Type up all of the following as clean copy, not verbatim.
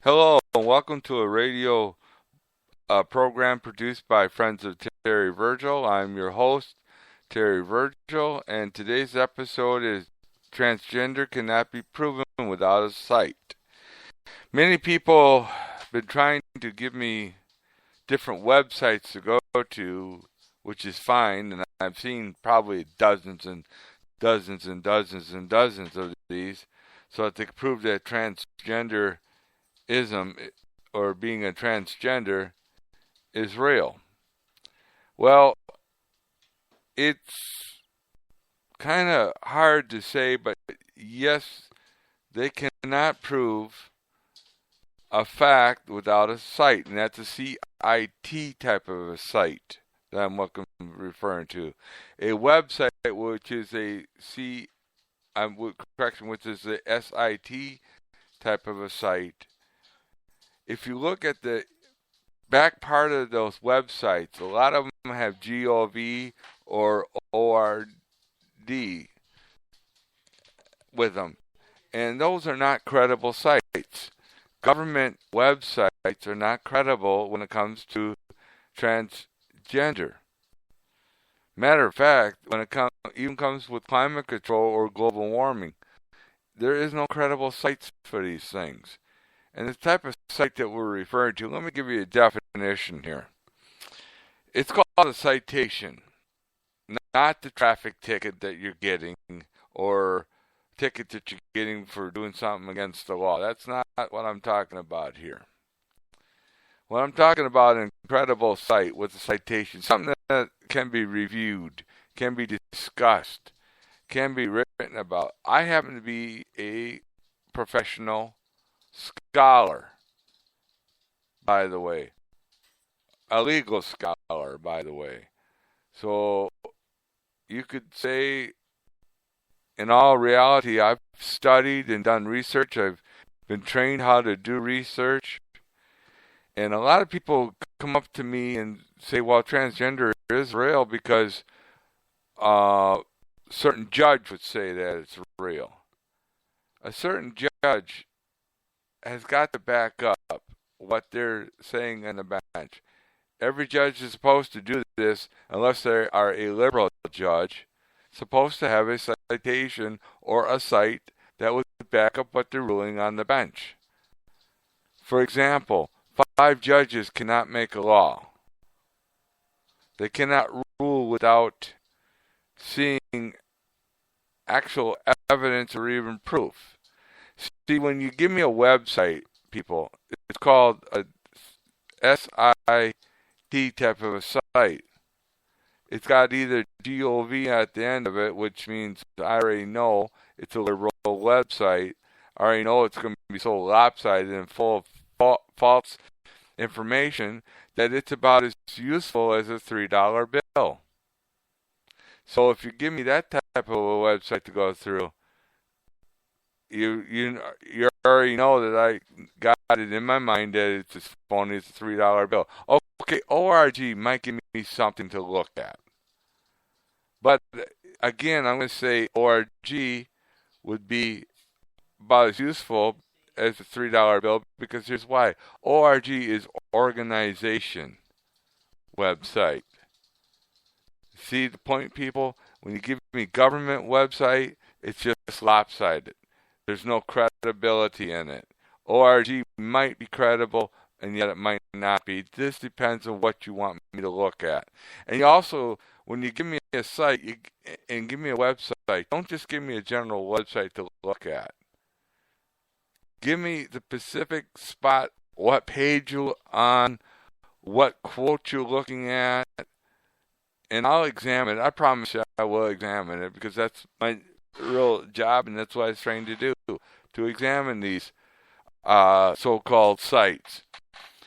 Hello, and welcome to a radio program produced by Friends of Terry Virgil. I'm your host, Terry Virgil, and today's episode is Transgender Cannot Be Proven Without a Cite. Many people have been trying to give me different websites to go to, which is fine, and I've seen probably dozens and dozens and dozens and dozens of these, so that they can prove that transgenderism or being a transgender is real. Well, it's kind of hard to say, but yes, they cannot prove a fact without a cite, and that's a CIT type of a site that I'm referring to. A website which is a which is a SIT type of a site. If you look at the back part of those websites, a lot of them have GOV or ORD with them, and those are not credible sites. Government websites are not credible when it comes to transgender. Matter of fact, when it even comes with climate control or global warming, there is no credible sites for these things. And the type of site that we're referring to, let me give you a definition here. It's called a citation, not the traffic ticket that you're getting or ticket that you're getting for doing something against the law. That's not what I'm talking about here. What I'm talking about is an incredible site with a citation, something that can be reviewed, can be discussed, can be written about. I happen to be a professional scholar, by the way, a legal scholar, by the way. So you could say, in all reality, I've studied and done research. I've been trained how to do research. And a lot of people come up to me and say, well, transgender is real because a certain judge would say that it's real. A certain judge has got to back up what they're saying on the bench. Every judge is supposed to do this unless they are a liberal judge, supposed to have a citation or a cite that would back up what they're ruling on the bench. For example, 5 judges cannot make a law. They cannot rule without seeing actual evidence or even proof. See, when you give me a website, people, it's called a SIT type of a site. It's got either GOV at the end of it, which means I already know it's a liberal website. I already know it's going to be so lopsided and full of false information that it's about as useful as a $3 bill. So if you give me that type of a website to go through, you already know that I got it in my mind that it's as phony as a $3 bill. Okay, ORG might give me something to look at. But again, I'm going to say ORG would be about as useful as a $3 bill because here's why. ORG is organization website. See the point, people? When you give me government website, it's just lopsided. There's no credibility in it. ORG might be credible, and yet it might not be. This depends on what you want me to look at. And you also, when you give me a site and give me a website, don't just give me a general website to look at. Give me the specific spot, what page you're on, what quote you're looking at, and I'll examine it. I promise you I will examine it because that's my real job, and that's what I was trained to do, to examine these so-called sites.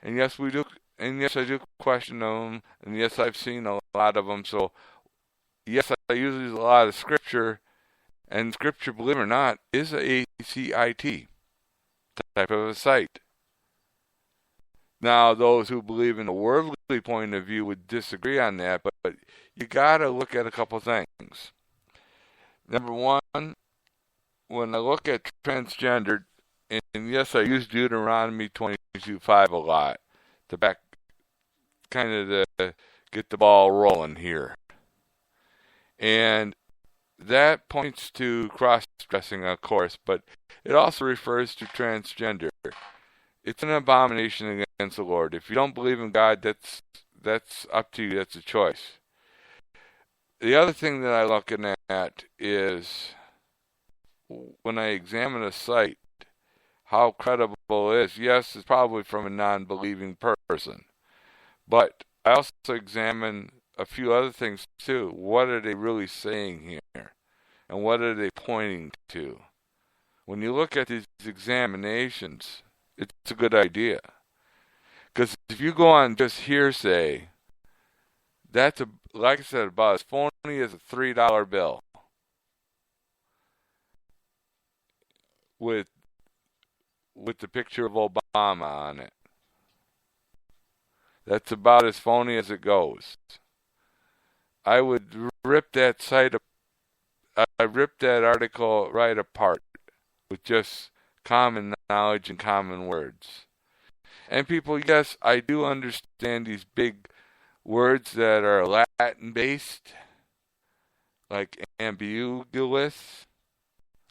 And yes, we do, and yes, I do question them, and yes, I've seen a lot of them. So yes, I use a lot of scripture, and scripture, believe it or not, is a CIT type of a site. Now, those who believe in a worldly point of view would disagree on that, but you got to look at a couple things. Number one, when I look at transgender, And yes, I use Deuteronomy 22:5 a lot to get the ball rolling here. And that points to cross-dressing, of course, but it also refers to transgender. It's an abomination against the Lord. If you don't believe in God, that's up to you. That's a choice. The other thing that I look at is when I examine a site, how credible it is. Yes, it's probably from a non-believing person. But I also examine a few other things too. What are they really saying here? And what are they pointing to? When you look at these examinations, it's a good idea. Because if you go on just hearsay, that's, like I said, about as phony as a $3 bill with the picture of Obama on it. That's about as phony as it goes. I would rip that article right apart with just common knowledge and common words. And people, yes, I do understand these big words that are Latin-based, like ambiguous.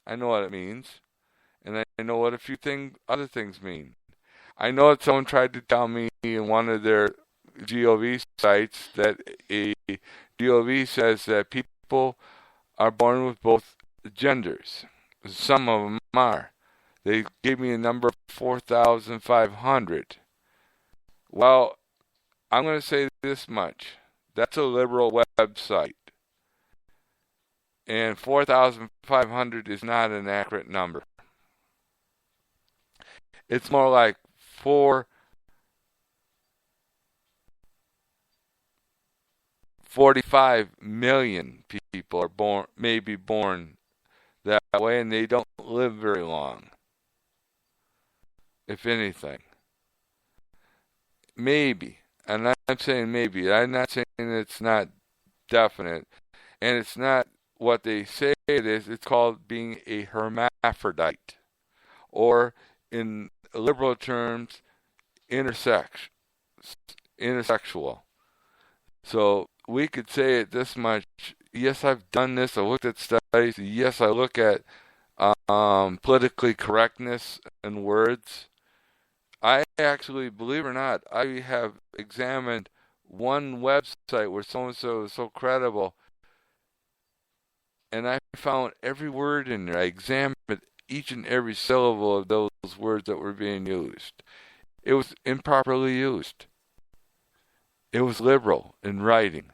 I know what it means. And I know what a few other things mean. I know that someone tried to tell me in one of their GOV sites that a GOV says that people are born with both genders. Some of them are. They gave me a number of 4,500. Well, I'm going to say this much. That's a liberal website. And 4,500 is not an accurate number. It's more like 45 million people are may be born that way, and they don't live very long, if anything. Maybe. And I'm saying maybe. I'm not saying it's not definite. And it's not what they say it is. It's called being a hermaphrodite. Or, in liberal terms, intersexual. So we could say it this much. Yes, I've done this. I looked at studies. Yes, I look at politically correctness and words. I actually, believe it or not, I have examined one website where so-and-so is so credible, and I found every word in there. I examined each and every syllable of those words that were being used. It was improperly used. It was liberal in writing.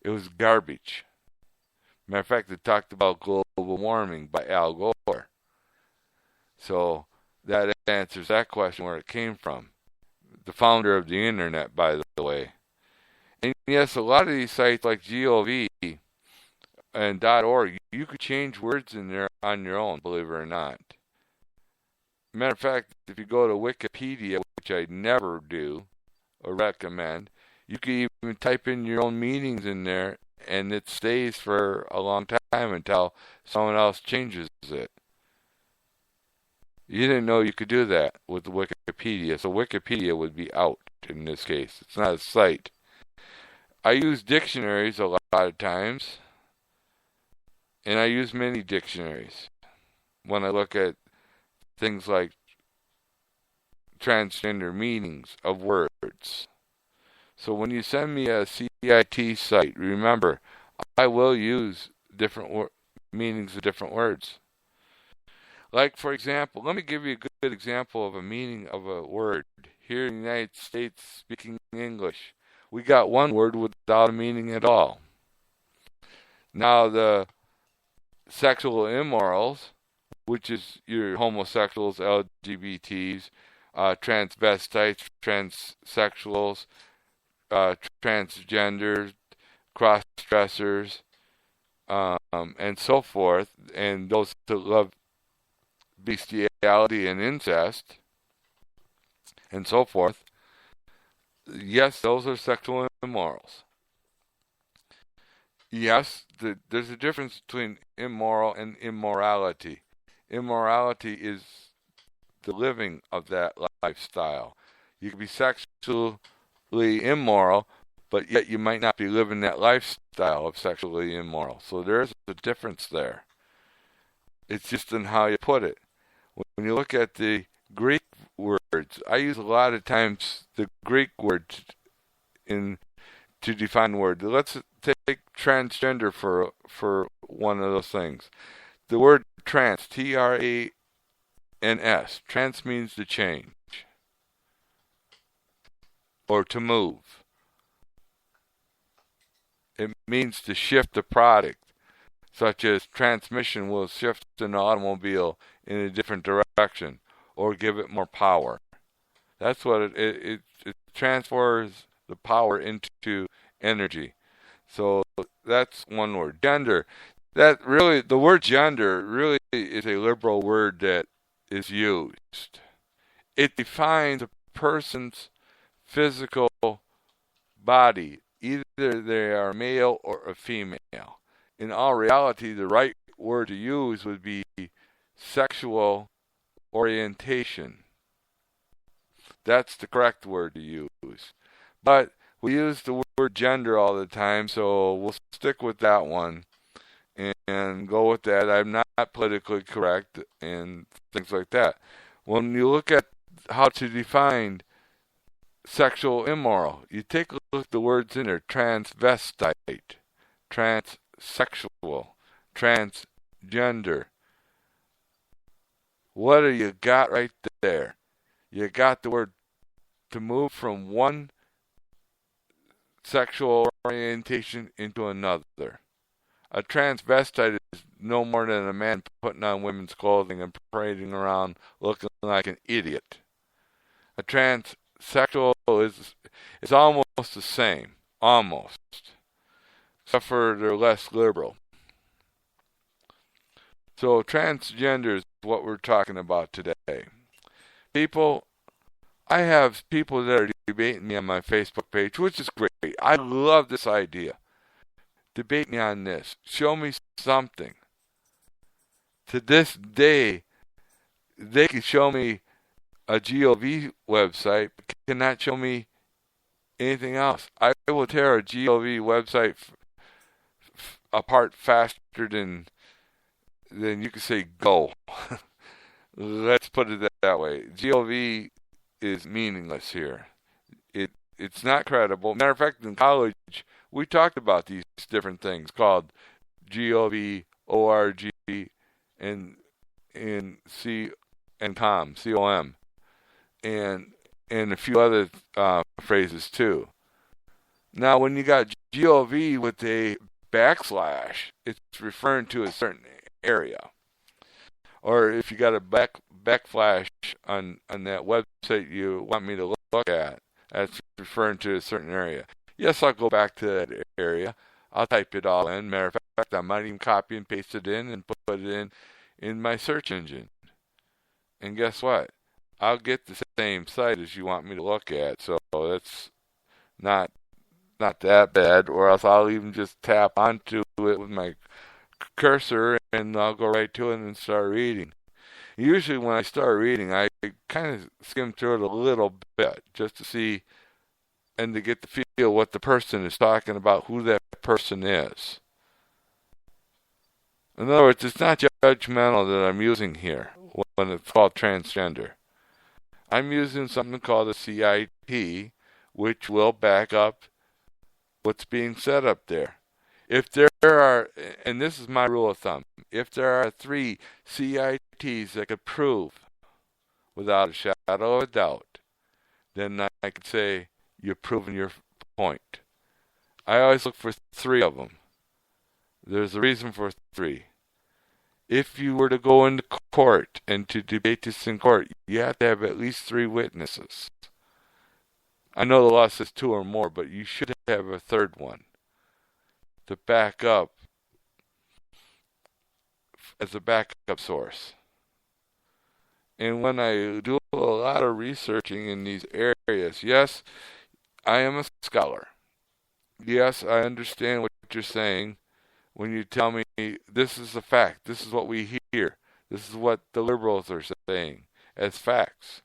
It was garbage. Matter of fact, it talked about global warming by Al Gore. So that answers that question, where it came from. The founder of the internet, by the way. And yes, a lot of these sites like GOV and .org, you could change words in there on your own, believe it or not. Matter of fact, if you go to Wikipedia, which I never do or recommend, you can even type in your own meanings in there, and it stays for a long time until someone else changes it. You didn't know you could do that with Wikipedia, so Wikipedia would be out in this case. It's not a site. I use dictionaries a lot of times, and I use many dictionaries when I look at things like transgender meanings of words. So when you send me a CIT site, remember, I will use different meanings of different words. Like, for example, let me give you a good example of a meaning of a word. Here in the United States, speaking English, we got one word without a meaning at all. Now, the sexual immorals, which is your homosexuals, LGBTs, transvestites, transsexuals, transgenders, cross-dressers, and so forth, and those that love bestiality and incest, and so forth. Yes, those are sexual immorals. Yes, there's a difference between immoral and immorality. Immorality is the living of that lifestyle. You can be sexually immoral, but yet you might not be living that lifestyle of sexually immoral. So there's a difference there. It's just in how you put it. When you look at the Greek words, I use a lot of times the Greek words to define the word. Let's take transgender for one of those things. The word trans, Trans, trans means to change or to move. It means to shift the product, such as transmission will shift an automobile in a different direction or give it more power. That's what it transfers the power into energy. So that's one word. Gender. That really, the word gender really is a liberal word that is used. It defines a person's physical body. Either they are male or a female. In all reality, the right word to use would be sexual orientation. That's the correct word to use. But we use the word gender all the time, so we'll stick with that one and go with that. I'm not politically correct and things like that. When you look at how to define sexual immoral, you take a look at the words in there: transvestite, transsexual, transgender. What do you got right there? You got the word to move from one sexual orientation into another. A transvestite is no more than a man putting on women's clothing and parading around looking like an idiot. A transsexual is almost the same, almost, except for they're less liberal. So transgender is what we're talking about today. I have people that are debating me on my Facebook page, which is great. I love this idea. Debate me on this. Show me something. To this day, they can show me a GOV website, but cannot show me anything else. I will tear a GOV website apart faster than you could say go. Let's put it that way. GOV is meaningless here. It's not credible. Matter of fact, in college, we talked about these different things called GOV, ORG, and C and COM, COM, and a few other phrases too. Now, when you got GOV with a backslash, it's referring to a certain area. Or if you got a backflash on that website you want me to look at, that's referring to a certain area. Yes, I'll go back to that area. I'll type it all in. Matter of fact, I might even copy and paste it in and put it in my search engine. And guess what? I'll get the same site as you want me to look at. So that's not that bad. Or else I'll even just tap onto it with my cursor and I'll go right to it and start reading. Usually when I start reading, I kind of skim through it a little bit just to see and to get the feel what the person is talking about, who that person is. In other words, it's not judgmental that I'm using here when it's called transgender. I'm using something called a CIT, which will back up what's being said up there. If there are, and this is my rule of thumb, if there are 3 CITs that could prove without a shadow of a doubt, then I could say you've proven your point. I always look for 3 of them. There's a reason for 3. If you were to go into court and to debate this in court, you have to have at least 3 witnesses. I know the law says 2 or more, but you should have a third one to back up as a backup source. And when I do a lot of researching in these areas, yes, I am a scholar. Yes, I understand what you're saying when you tell me this is a fact, this is what we hear, this is what the liberals are saying, as facts.